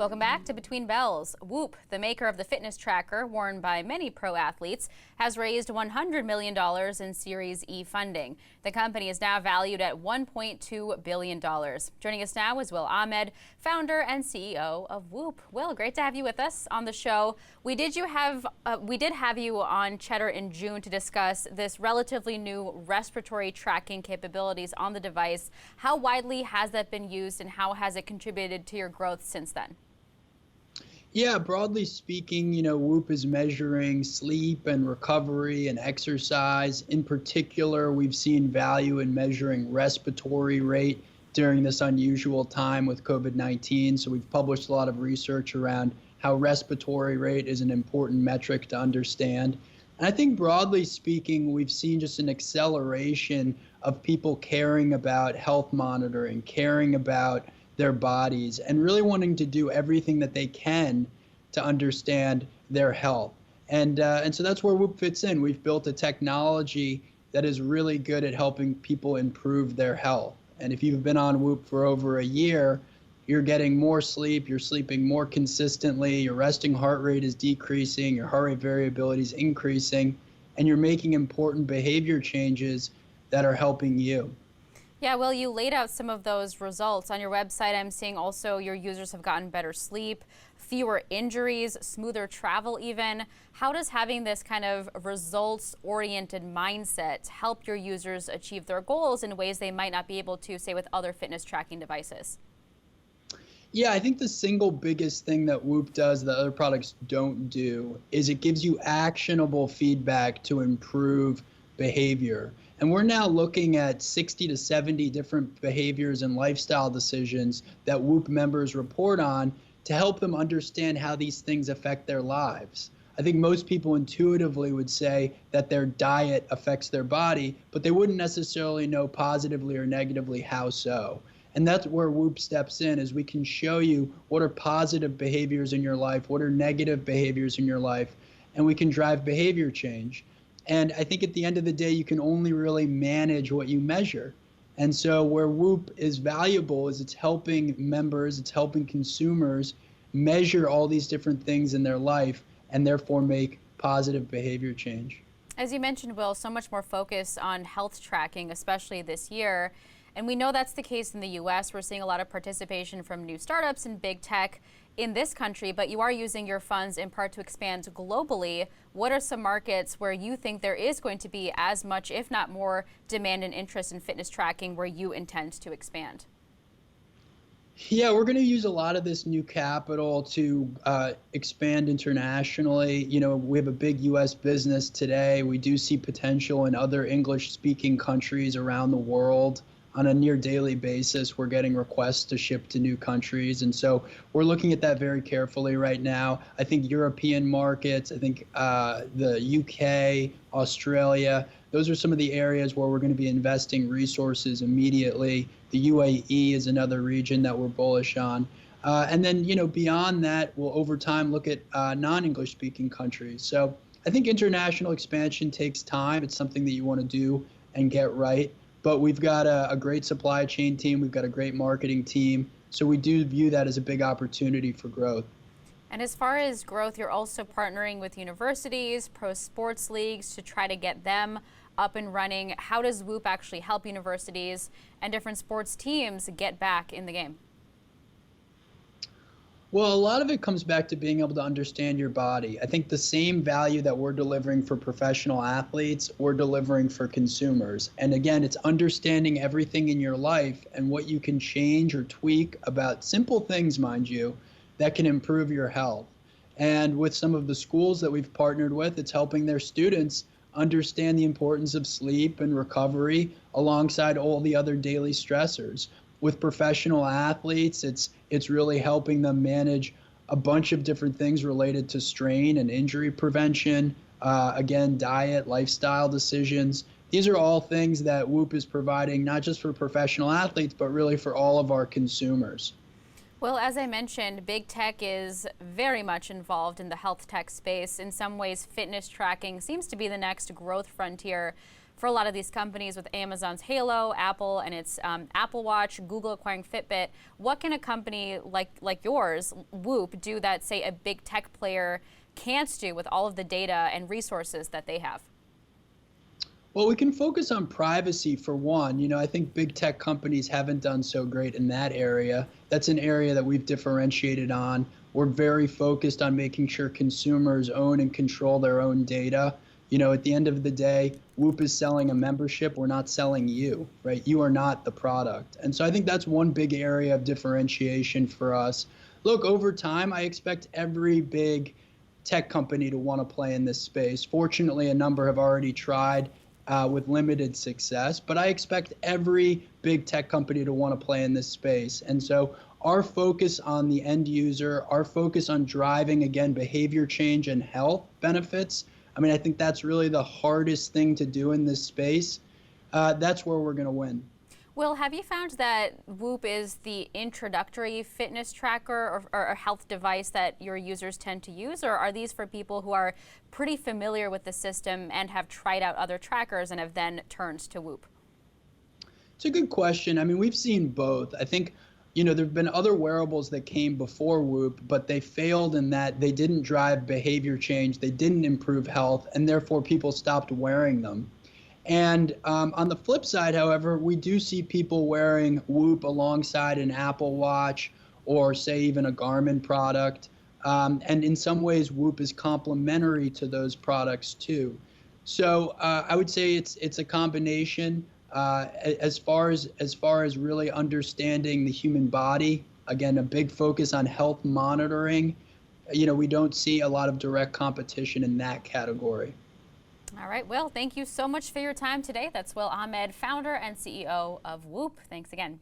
Welcome back to Between Bells. Whoop, the maker of the fitness tracker worn by many pro athletes, has raised $100 million in Series E funding. The company is now valued at $1.2 billion. Joining us now is Ahmed, founder and CEO of Whoop. Will, great to have you with us on the show. We did have you on Cheddar in June to discuss this relatively new respiratory tracking capabilities on the device. How widely has that been used and how has it contributed to your growth since then? Yeah, broadly speaking, Whoop is measuring sleep and recovery and exercise. In particular, we've seen value in measuring respiratory rate during this unusual time with COVID-19. So we've published a lot of research around how respiratory rate is an important metric to understand. And I think broadly speaking, we've seen just an acceleration of people caring about health monitoring, caring about their bodies, and really wanting to do everything that they can to understand their health. And so that's where Whoop fits in. We've built a technology that is really good at helping people improve their health. And if you've been on Whoop for over a year, you're getting more sleep, you're sleeping more consistently, your resting heart rate is decreasing, your heart rate variability is increasing, and you're making important behavior changes that are helping you. Yeah, well, you laid out some of those results on your website. I'm seeing also your users have gotten better sleep, fewer injuries, smoother travel even. How does having this kind of results-oriented mindset help your users achieve their goals in ways they might not be able to, say, with other fitness tracking devices? Yeah, I think the single biggest thing that Whoop does that other products don't do is it gives you actionable feedback to improve behavior. And we're now looking at 60 to 70 different behaviors and lifestyle decisions that Whoop members report on to help them understand how these things affect their lives. I think most people intuitively would say that their diet affects their body, but they wouldn't necessarily know positively or negatively how so. And that's where Whoop steps in, is we can show you what are positive behaviors in your life, what are negative behaviors in your life, and we can drive behavior change. And I think at the end of the day, you can only really manage what you measure. And so where Whoop is valuable is it's helping members, it's helping consumers measure all these different things in their life and therefore make positive behavior change. As you mentioned, Will, so much more focus on health tracking, especially this year. And we know that's the case in the U.S. We're seeing a lot of participation from new startups and big tech in this country, but you are using your funds in part to expand globally. What are some markets where you think there is going to be as much, if not more, demand and interest in fitness tracking where you intend to expand? Yeah, we're going to use a lot of this new capital to expand internationally. We have a big U.S. business today. We do see potential in other English-speaking countries around the world. On a near daily basis, we're getting requests to ship to new countries. And so we're looking at that very carefully right now. I think European markets, I think the UK, Australia, those are some of the areas where we're going to be investing resources immediately. The UAE is another region that we're bullish on. And then, beyond that, we'll over time look at non-English speaking countries. So I think international expansion takes time. It's something that you want to do and get right. But we've got a great supply chain team. We've got a great marketing team. So we do view that as a big opportunity for growth. And as far as growth, you're also partnering with universities, pro sports leagues to try to get them up and running. How does Whoop actually help universities and different sports teams get back in the game? Well, a lot of it comes back to being able to understand your body. I think the same value that we're delivering for professional athletes, we're delivering for consumers. And again, it's understanding everything in your life and what you can change or tweak about simple things, mind you, that can improve your health. And with some of the schools that we've partnered with, it's helping their students understand the importance of sleep and recovery alongside all the other daily stressors. With professional athletes, it's really helping them manage a bunch of different things related to strain and injury prevention, again, diet, lifestyle decisions. These are all things that Whoop is providing, not just for professional athletes, but really for all of our consumers. Well, as I mentioned, big tech is very much involved in the health tech space. In some ways, fitness tracking seems to be the next growth frontier for a lot of these companies with Amazon's Halo, Apple and its Apple Watch, Google acquiring Fitbit. What can a company like yours, Whoop, do that, say, a big tech player can't do with all of the data and resources that they have? Well, we can focus on privacy for one. I think big tech companies haven't done so great in that area. That's an area that we've differentiated on. We're very focused on making sure consumers own and control their own data. At the end of the day, Whoop is selling a membership. We're not selling you, right? You are not the product. And so I think that's one big area of differentiation for us. Look, over time, I expect every big tech company to want to play in this space. Fortunately, a number have already tried with limited success, but I expect every big tech company to want to play in this space. And so our focus on the end user, our focus on driving, again, behavior change and health benefits, I think that's really the hardest thing to do in this space. That's where we're going to win. Will, have you found that Whoop is the introductory fitness tracker or a health device that your users tend to use, or are these for people who are pretty familiar with the system and have tried out other trackers and have then turned to Whoop? It's a good question. We've seen both. I think, there have been other wearables that came before Whoop, but they failed in that they didn't drive behavior change, they didn't improve health, and therefore people stopped wearing them. And on the flip side, however, we do see people wearing Whoop alongside an Apple Watch or, say, even a Garmin product. And in some ways, Whoop is complementary to those products, too. So I would say it's a combination. As far as really understanding the human body, again, a big focus on health monitoring. We don't see a lot of direct competition in that category. All right, Will, thank you so much for your time today. That's Will Ahmed, founder and CEO of Whoop. Thanks again.